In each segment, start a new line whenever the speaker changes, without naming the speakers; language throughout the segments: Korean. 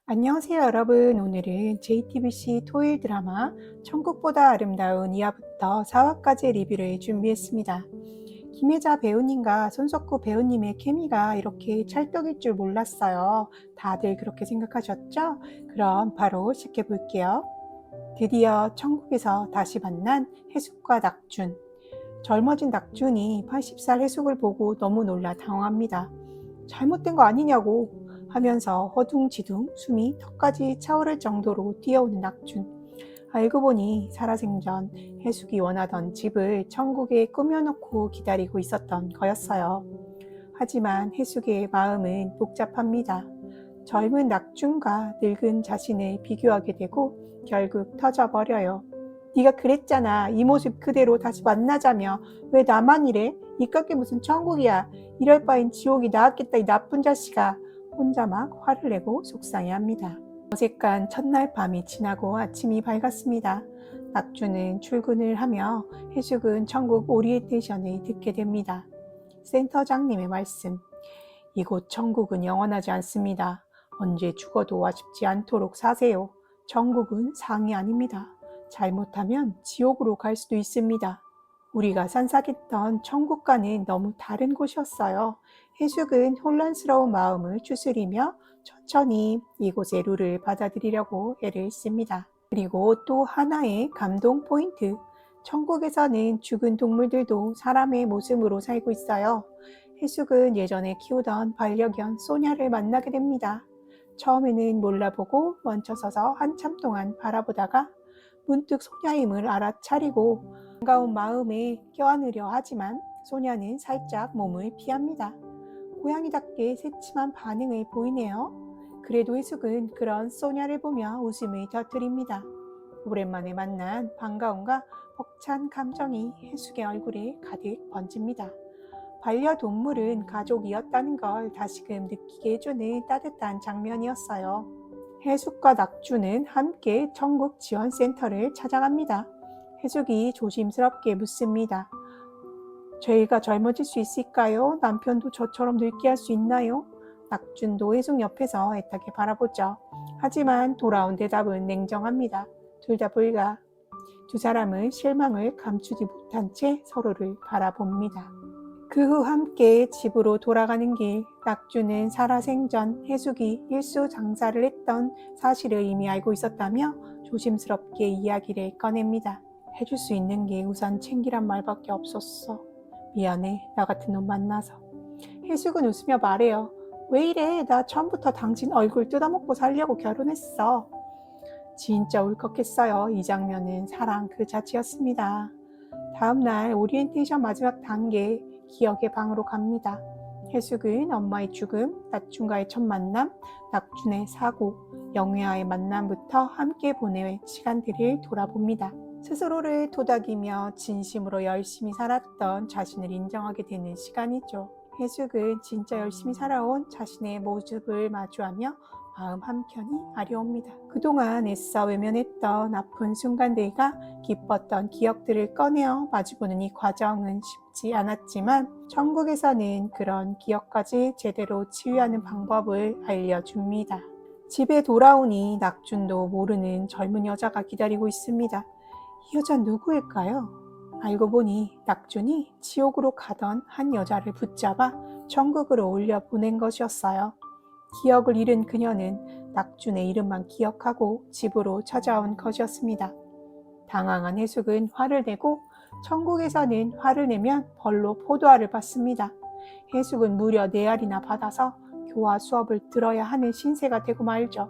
안녕하세요, 여러분. 오늘은 JTBC 토요일 드라마 천국보다 아름다운 2화부터 4화까지 리뷰를 준비했습니다. 김혜자 배우님과 손석구 배우님의 케미가 이렇게 찰떡일 줄 몰랐어요. 다들 그렇게 생각하셨죠? 그럼 바로 시작해 볼게요. 드디어 천국에서 다시 만난 해숙과 낙준. 젊어진 낙준이 80살 해숙을 보고 너무 놀라 당황합니다. 잘못된 거 아니냐고 하면서 허둥지둥 숨이 턱까지 차오를 정도로 뛰어오는 낙준. 알고 보니 살아생전 해숙이 원하던 집을 천국에 꾸며놓고 기다리고 있었던 거였어요. 하지만 해숙의 마음은 복잡합니다. 젊은 낙준과 늙은 자신을 비교하게 되고 결국 터져버려요. 네가 그랬잖아. 이 모습 그대로 다시 만나자며. 왜 나만 이래? 이깟게 무슨 천국이야. 이럴 바엔 지옥이 나았겠다, 이 나쁜 자식아. 혼자 막 화를 내고 속상해합니다. 어색한 첫날 밤이 지나고 아침이 밝았습니다. 낙주는 출근을 하며 해숙은 천국 오리엔테이션을 듣게 됩니다. 센터장님의 말씀. 이곳 천국은 영원하지 않습니다. 언제 죽어도 아쉽지 않도록 사세요. 천국은 상이 아닙니다. 잘못하면 지옥으로 갈 수도 있습니다. 우리가 산삭했던 천국과는 너무 다른 곳이었어요. 해숙은 혼란스러운 마음을 추스리며 천천히 이곳의 룰을 받아들이려고 애를 씁니다. 그리고 또 하나의 감동 포인트. 천국에서는 죽은 동물들도 사람의 모습으로 살고 있어요. 해숙은 예전에 키우던 반려견 소냐를 만나게 됩니다. 처음에는 몰라보고 멈춰서서 한참 동안 바라보다가 문득 소냐임을 알아차리고 반가운 마음에 껴안으려 하지만 소냐는 살짝 몸을 피합니다. 고양이답게 새침한 반응을 보이네요. 그래도 해숙은 그런 소냐를 보며 웃음을 터뜨립니다. 오랜만에 만난 반가움과 벅찬 감정이 해숙의 얼굴에 가득 번집니다. 반려동물은 가족이었다는 걸 다시금 느끼게 해주는 따뜻한 장면이었어요. 해숙과 낙주는 함께 천국 지원센터를 찾아갑니다. 해숙이 조심스럽게 묻습니다. 저희가 젊어질 수 있을까요? 남편도 저처럼 늙게 할 수 있나요? 낙준도 해숙 옆에서 애타게 바라보죠. 하지만 돌아온 대답은 냉정합니다. 둘 다 불가. 두 사람은 실망을 감추지 못한 채 서로를 바라봅니다. 그 후 함께 집으로 돌아가는 길, 낙주는 살아생전 해숙이 일수장사를 했던 사실을 이미 알고 있었다며 조심스럽게 이야기를 꺼냅니다. 해줄 수 있는 게 우선 챙기란 말밖에 없었어. 미안해, 나 같은 놈 만나서. 해숙은 웃으며 말해요. 왜 이래? 나 처음부터 당신 얼굴 뜯어먹고 살려고 결혼했어. 진짜 울컥했어요. 이 장면은 사랑 그 자체였습니다. 다음날 오리엔테이션 마지막 단계, 기억의 방으로 갑니다. 해숙은 엄마의 죽음, 낙준과의 첫 만남, 낙준의 사고, 영애와의 만남부터 함께 보낸 시간들을 돌아봅니다. 스스로를 토닥이며 진심으로 열심히 살았던 자신을 인정하게 되는 시간이죠. 해숙은 진짜 열심히 살아온 자신의 모습을 마주하며 마음 한켠이 아려옵니다. 그동안 애써 외면했던 아픈 순간들과 기뻤던 기억들을 꺼내어 마주보는 이 과정은 쉽지 않았지만 천국에서는 그런 기억까지 제대로 치유하는 방법을 알려줍니다. 집에 돌아오니 낙준도 모르는 젊은 여자가 기다리고 있습니다. 이 여자는 누구일까요? 알고 보니 낙준이 지옥으로 가던 한 여자를 붙잡아 천국으로 올려보낸 것이었어요. 기억을 잃은 그녀는 낙준의 이름만 기억하고 집으로 찾아온 것이었습니다. 당황한 해숙은 화를 내고 천국에서는 화를 내면 벌로 포도알을 받습니다. 해숙은 무려 4알이나 받아서 교화 수업을 들어야 하는 신세가 되고 말죠.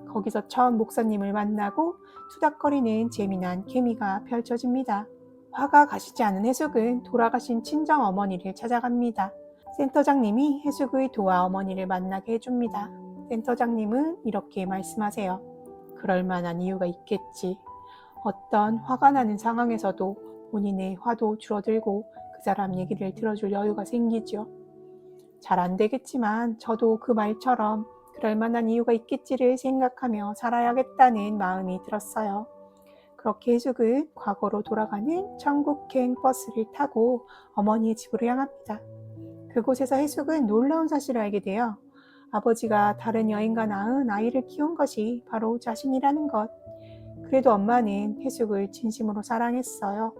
거기서 처음 목사님을 만나고 투닥거리는 재미난 케미가 펼쳐집니다. 화가 가시지 않은 해숙은 돌아가신 친정 어머니를 찾아갑니다. 센터장님이 해숙의 도와 어머니를 만나게 해줍니다. 센터장님은 이렇게 말씀하세요. 그럴 만한 이유가 있겠지. 어떤 화가 나는 상황에서도 본인의 화도 줄어들고 그 사람 얘기를 들어줄 여유가 생기죠. 잘 안 되겠지만 저도 그 말처럼 그럴 만한 이유가 있겠지를 생각하며 살아야겠다는 마음이 들었어요. 그렇게 해숙은 과거로 돌아가는 천국행 버스를 타고 어머니의 집으로 향합니다. 그곳에서 해숙은 놀라운 사실을 알게 돼요. 아버지가 다른 여인과 낳은 아이를 키운 것이 바로 자신이라는 것. 그래도 엄마는 해숙을 진심으로 사랑했어요.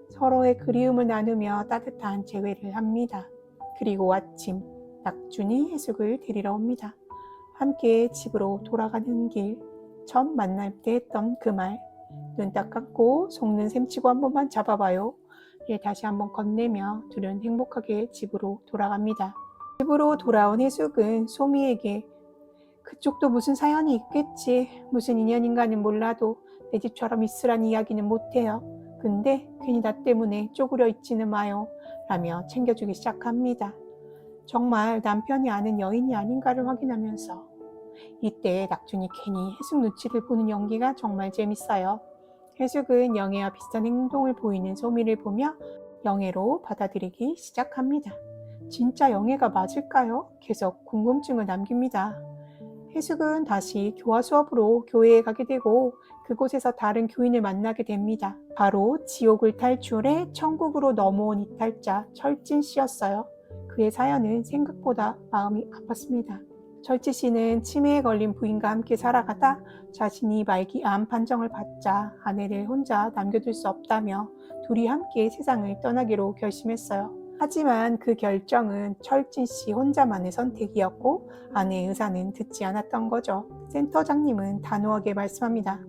서로의 그리움을 나누며 따뜻한 재회를 합니다. 그리고 아침, 낙준이 해숙을 데리러 옵니다. 함께 집으로 돌아가는 길, 처음 만날 때 했던 그 말, 눈 딱 감고 속는 셈치고 한 번만 잡아봐요. 를 다시 한번 건네며 둘은 행복하게 집으로 돌아갑니다. 집으로 돌아온 해숙은 소미에게 그쪽도 무슨 사연이 있겠지. 무슨 인연인가는 몰라도 내 집처럼 있으란 이야기는 못해요. 근데 괜히 나 때문에 쪼그려 있지는 마요. 라며 챙겨주기 시작합니다. 정말 남편이 아는 여인이 아닌가를 확인하면서 이때 낙준이 괜히 해숙 눈치를 보는 연기가 정말 재밌어요. 해숙은 영애와 비슷한 행동을 보이는 소미를 보며 영애로 받아들이기 시작합니다. 진짜 영애가 맞을까요? 계속 궁금증을 남깁니다. 해숙은 다시 교화 수업으로 교회에 가게 되고 그곳에서 다른 교인을 만나게 됩니다. 바로 지옥을 탈출해 천국으로 넘어온 이탈자 철진 씨였어요. 그의 사연은 생각보다 마음이 아팠습니다. 철진 씨는 치매에 걸린 부인과 함께 살아가다 자신이 말기 암 판정을 받자 아내를 혼자 남겨둘 수 없다며 둘이 함께 세상을 떠나기로 결심했어요. 하지만 그 결정은 철진 씨 혼자만의 선택이었고 아내의 의사는 듣지 않았던 거죠. 센터장님은 단호하게 말씀합니다.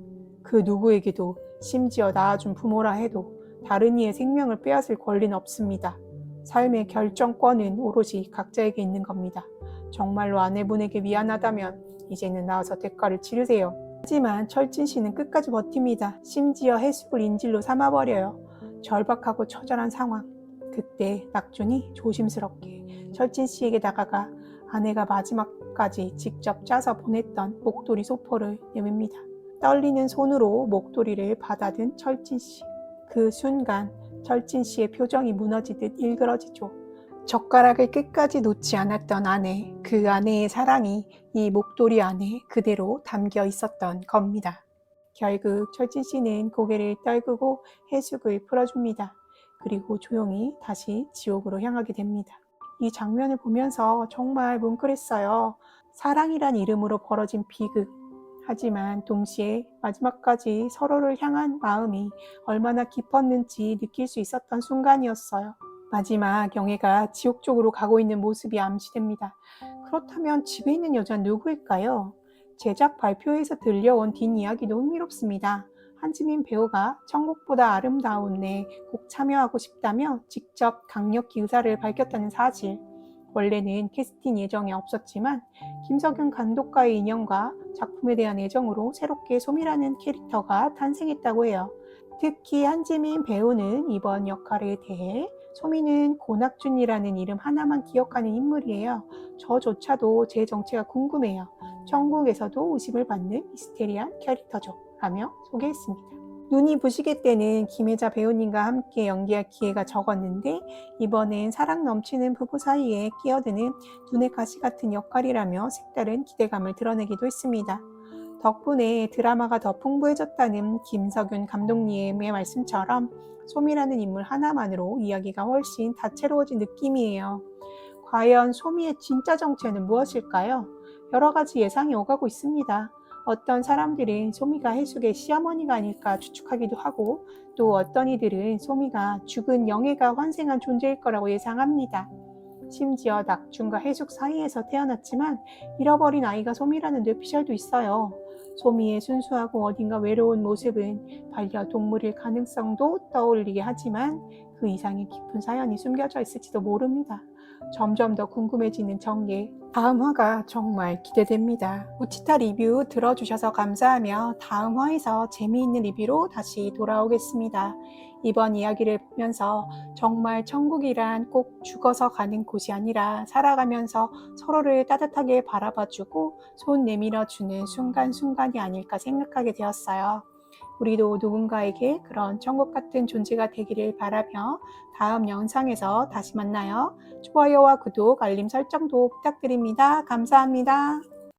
그 누구에게도 심지어 낳아준 부모라 해도 다른 이의 생명을 빼앗을 권리는 없습니다. 삶의 결정권은 오롯이 각자에게 있는 겁니다. 정말로 아내분에게 미안하다면 이제는 나와서 대가를 치르세요. 하지만 철진 씨는 끝까지 버팁니다. 심지어 해숙을 인질로 삼아버려요. 절박하고 처절한 상황. 그때 낙준이 조심스럽게 철진 씨에게 다가가 아내가 마지막까지 직접 짜서 보냈던 목도리 소포를 내밉니다. 떨리는 손으로 목도리를 받아든 철진 씨. 그 순간 철진 씨의 표정이 무너지듯 일그러지죠. 젓가락을 끝까지 놓지 않았던 아내, 그 아내의 사랑이 이 목도리 안에 그대로 담겨 있었던 겁니다. 결국 철진 씨는 고개를 떨구고 해숙을 풀어줍니다. 그리고 조용히 다시 지옥으로 향하게 됩니다. 이 장면을 보면서 정말 뭉클했어요. 사랑이란 이름으로 벌어진 비극. 하지만 동시에 마지막까지 서로를 향한 마음이 얼마나 깊었는지 느낄 수 있었던 순간이었어요. 마지막 영애가 지옥 쪽으로 가고 있는 모습이 암시됩니다. 그렇다면 집에 있는 여자는 누구일까요? 제작 발표에서 들려온 뒷이야기도 흥미롭습니다. 한지민 배우가 천국보다 아름다운에 꼭 참여하고 싶다며 직접 강력히 의사를 밝혔다는 사실. 원래는 캐스팅 예정이 없었지만 김석윤 감독과의 인연과 작품에 대한 애정으로 새롭게 소미라는 캐릭터가 탄생했다고 해요. 특히 한지민 배우는 이번 역할에 대해 소미는 고낙준이라는 이름 하나만 기억하는 인물이에요. 저조차도 제 정체가 궁금해요. 천국에서도 의심을 받는 미스테리한 캐릭터죠. 라며 소개했습니다. 눈이 부시게 때는 김혜자 배우님과 함께 연기할 기회가 적었는데 이번엔 사랑 넘치는 부부 사이에 끼어드는 눈의 가시 같은 역할이라며 색다른 기대감을 드러내기도 했습니다. 덕분에 드라마가 더 풍부해졌다는 김석윤 감독님의 말씀처럼 소미라는 인물 하나만으로 이야기가 훨씬 다채로워진 느낌이에요. 과연 소미의 진짜 정체는 무엇일까요? 여러 가지 예상이 오가고 있습니다. 어떤 사람들은 소미가 해숙의 시어머니가 아닐까 추측하기도 하고 또 어떤 이들은 소미가 죽은 영애가 환생한 존재일 거라고 예상합니다. 심지어 낙준과 해숙 사이에서 태어났지만 잃어버린 아이가 소미라는 뇌피셜도 있어요. 소미의 순수하고 어딘가 외로운 모습은 반려동물일 가능성도 떠올리게 하지만 그 이상의 깊은 사연이 숨겨져 있을지도 모릅니다. 점점 더 궁금해지는 전개. 다음 화가 정말 기대됩니다. 우치타 리뷰 들어주셔서 감사하며 다음 화에서 재미있는 리뷰로 다시 돌아오겠습니다. 이번 이야기를 보면서 정말 천국이란 꼭 죽어서 가는 곳이 아니라 살아가면서 서로를 따뜻하게 바라봐주고 손 내밀어주는 순간순간이 아닐까 생각하게 되었어요. 우리도 누군가에게 그런 천국 같은 존재가 되기를 바라며 다음 영상에서 다시 만나요. 좋아요와 구독, 알림 설정도 부탁드립니다. 감사합니다.